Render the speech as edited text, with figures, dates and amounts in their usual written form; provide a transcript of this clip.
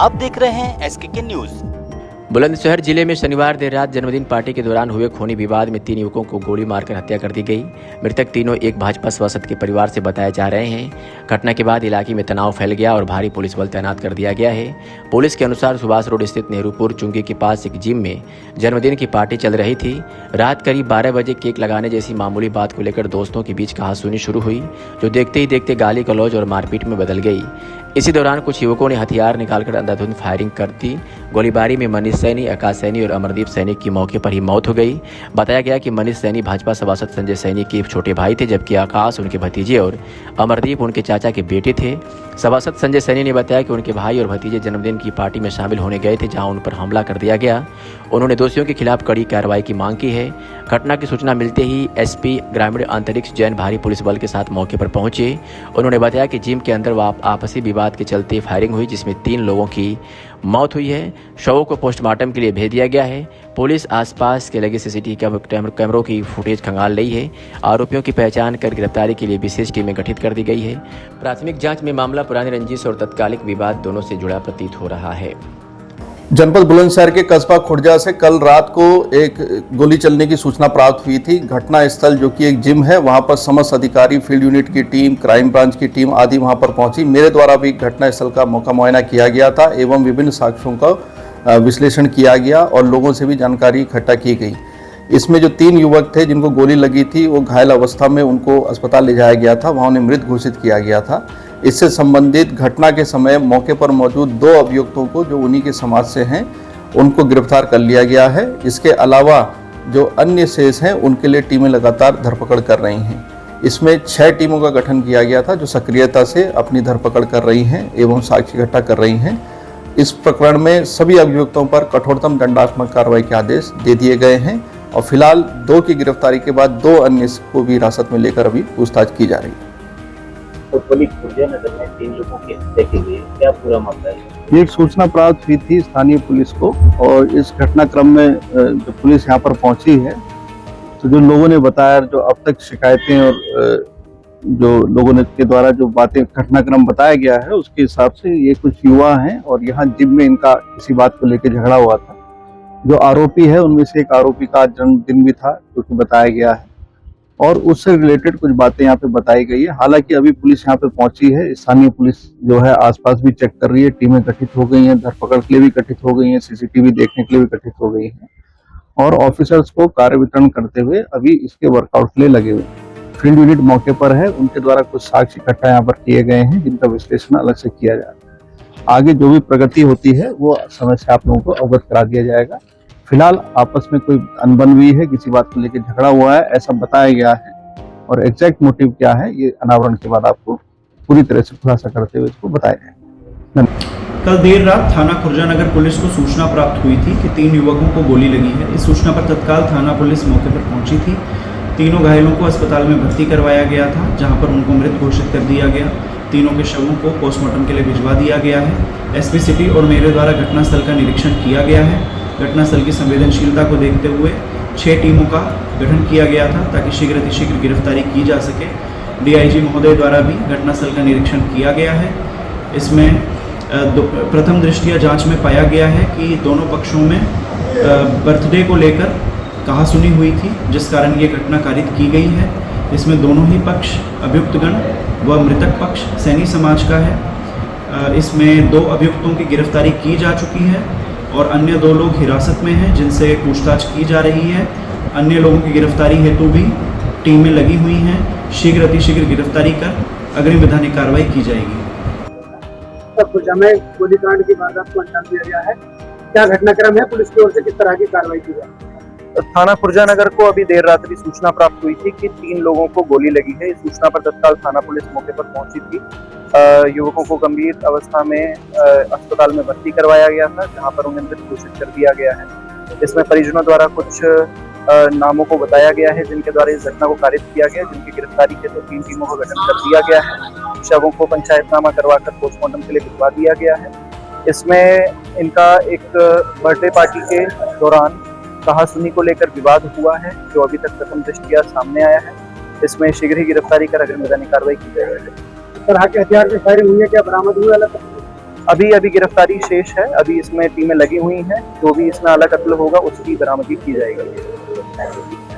आप देख रहे हैं SKK न्यूज। बुलंदशहर जिले में शनिवार देर रात जन्मदिन पार्टी के दौरान हुए खूनी विवाद में 3 युवकों को गोली मारकर हत्या कर दी गई। मृतक तीनों एक भाजपा सभासद के परिवार से बताए जा रहे हैं। घटना के बाद इलाके में तनाव फैल गया और भारी पुलिस बल तैनात कर दिया गया है। पुलिस के अनुसार सुभाष रोड स्थित नेहरूपुर चुंगी के पास एक जिम में जन्मदिन की पार्टी चल रही थी। रात करीब 12 बजे केक लगाने जैसी मामूली बात को लेकर दोस्तों के बीच कहासुनी शुरू हुई, जो देखते ही देखते गाली गलौज और मारपीट में बदल गई। इसी दौरान कुछ युवकों ने हथियार निकालकर अंधाधुंध फायरिंग कर दी। गोलीबारी में मनीष सैनी, आकाश सैनी और अमरदीप सैनी की मौके पर ही मौत हो गई। बताया गया कि मनीष सैनी भाजपा सभासद संजय सैनी के छोटे भाई थे, जबकि आकाश उनके भतीजे और अमरदीप उनके चाचा के बेटे थे। सभासद संजय सैनी ने बताया कि उनके भाई और भतीजे जन्मदिन की पार्टी में शामिल होने गए थे, जहां उन पर हमला कर दिया गया। उन्होंने दोषियों के खिलाफ कड़ी कार्रवाई की मांग की है। घटना की सूचना मिलते ही SP ग्रामीण अंतरिक्ष जैन भारी पुलिस बल के साथ मौके पर पहुंचे। उन्होंने बताया कि जिम के अंदर आपसी विवाद के चलते फायरिंग हुई, जिसमें 3 लोगों की मौत हुई है। शवों को पोस्टमार्टम के लिए भेज दिया गया है। पुलिस आसपास के लगे CCTV कैमरों की फुटेज खंगाल रही है। आरोपियों की पहचान कर गिरफ्तारी के लिए विशेष टीमें गठित कर दी गई है। प्राथमिक जांच में मामला पुरानी रंजिश और तत्कालिक विवाद दोनों से जुड़ा प्रतीत हो रहा है। जनपद बुलंदशहर के कस्बा खुर्जा से कल रात को एक गोली चलने की सूचना प्राप्त हुई थी। घटना स्थल जो कि एक जिम है, वहां पर समस्त अधिकारी, फील्ड यूनिट की टीम, क्राइम ब्रांच की टीम आदि वहां पर पहुंची। मेरे द्वारा भी घटना स्थल का मौका मुआयना किया गया था एवं विभिन्न साक्ष्यों का विश्लेषण किया गया और लोगों से भी जानकारी इकट्ठा की गई। इसमें जो 3 युवक थे जिनको गोली लगी थी, वो घायल अवस्था में उनको अस्पताल ले जाया गया था, वहाँ उन्हें मृत घोषित किया गया था। इससे संबंधित घटना के समय मौके पर मौजूद 2 अभियुक्तों को, जो उन्हीं के समाज से हैं, उनको गिरफ्तार कर लिया गया है। इसके अलावा जो अन्य शेष हैं उनके लिए टीमें लगातार धरपकड़ कर रही हैं। इसमें 6 टीमों का गठन किया गया था, जो सक्रियता से अपनी धरपकड़ कर रही हैं एवं साक्ष्य इकट्ठा कर रही हैं। इस प्रकरण में सभी अभियुक्तों पर कठोरतम दंडात्मक कार्रवाई के आदेश दे दिए गए हैं और फिलहाल 2 की गिरफ्तारी के बाद 2 अन्य को भी हिरासत में लेकर अभी पूछताछ की जा रही है। तो पुलिस खुर्जा नगर में 3 लोगों की हत्या के लिए क्या पूरा मामला है? एक सूचना प्राप्त हुई थी स्थानीय पुलिस को और इस घटनाक्रम में जो पुलिस यहाँ पर पहुंची है, तो जो लोगों ने बताया, जो अब तक शिकायतें और जो लोगों ने के द्वारा जो बातें घटनाक्रम बताया गया है, उसके हिसाब से ये कुछ युवा हैं और यहाँ जिम में इनका किसी बात को लेकर झगड़ा हुआ था। जो आरोपी है उनमें से एक आरोपी का जन्मदिन भी था, जो कि बताया गया है और उससे रिलेटेड कुछ बातें यहाँ पे बताई गई है। हालांकि अभी पुलिस यहाँ पे पहुंची है, स्थानीय पुलिस जो है आसपास भी चेक कर रही है, टीमें गठित हो गई हैं, धरपकड़ के लिए भी गठित हो गई हैं, CCTV देखने के लिए भी गठित हो गई हैं और ऑफिसर्स को कार्य वितरण करते हुए अभी इसके वर्कआउट के लिए लगे हुए हैं। फील्ड यूनिट मौके पर है, उनके द्वारा कुछ साक्ष्य इकट्ठा यहाँ पर किए गए हैं, जिनका विश्लेषण अलग से किया जा रहा है। आगे जो भी प्रगति होती है वो समय से आप लोगों को अवगत करा दिया जाएगा। फिलहाल आपस में कोई अनबन हुई है, किसी बात को लेकर झगड़ा हुआ है, ऐसा बताया गया है और एग्जैक्ट मोटिव क्या है ये अनावरण के बाद आपको पूरी तरह से खुलासा करते हुए इसको बताया जाएगा। कल देर रात थाना खुर्जा नगर पुलिस को सूचना प्राप्त हुई थी कि 3 युवकों को गोली लगी है। इस सूचना पर तत्काल थाना पुलिस मौके पर पहुंची थी। तीनों घायलों को अस्पताल में भर्ती करवाया गया था, जहां पर उनको मृत घोषित कर दिया गया। तीनों के शवों को पोस्टमार्टम के लिए भिजवा दिया गया है। SP सिटी और मेरे द्वारा घटनास्थल का निरीक्षण किया गया है। घटनास्थल की संवेदनशीलता को देखते हुए 6 टीमों का गठन किया गया था, ताकि शीघ्र अतिशीघ्र गिरफ्तारी की जा सके। DIG महोदय द्वारा भी घटनास्थल का निरीक्षण किया गया है। इसमें प्रथम दृष्टया जांच में पाया गया है कि दोनों पक्षों में बर्थडे को लेकर कहासुनी हुई थी, जिस कारण ये घटना कारित की गई है। इसमें दोनों ही पक्ष, अभियुक्तगण व मृतक पक्ष सैनी समाज का है। इसमें 2 अभियुक्तों की गिरफ्तारी की जा चुकी है और अन्य 2 लोग हिरासत में हैं, जिनसे पूछताछ की जा रही है। अन्य लोगों की गिरफ्तारी हेतु भी टीमें लगी हुई हैं। शीघ्र अतिशीघ्र गिरफ्तारी कर अग्रिम विधानिक कार्रवाई की जाएगी। खुर्जा में गोलीकांड की वारदात को अंजाम दिया गया है, क्या घटनाक्रम है, पुलिस की ओर से किस तरह की कार्रवाई की जाए? थाना खुर्जा नगर को अभी देर रात्रि सूचना प्राप्त हुई थी कि 3 लोगों को गोली लगी है। इस सूचना पर तत्काल थाना पुलिस मौके पर पहुंची थी। युवकों को गंभीर अवस्था में अस्पताल में भर्ती करवाया गया था, जहां पर उन्हें मृत घोषित कर दिया गया है। इसमें परिजनों द्वारा कुछ नामों को बताया गया है, जिनके द्वारा इस घटना को कारित किया गया, जिनकी गिरफ्तारी के 3 टीमों का गठन कर दिया गया है। शवों को पंचायतनामा करवाकर पोस्टमार्टम के लिए भिजवा दिया गया है। इसमें इनका एक बर्थडे पार्टी के दौरान कहासुनी को लेकर विवाद हुआ है, जो अभी तक प्रथम दृष्टया सामने आया है। इसमें शीघ्र ही गिरफ्तारी कर अग्रिम विधानिक कार्रवाई की जाएगी। तरह के हथियार से फायरिंग हुई है, क्या बरामद हुआ? अभी गिरफ्तारी शेष है, अभी इसमें टीमें लगी हुई हैं, जो भी इसमें आला कत्ल होगा उसकी बरामदगी की जाएगी।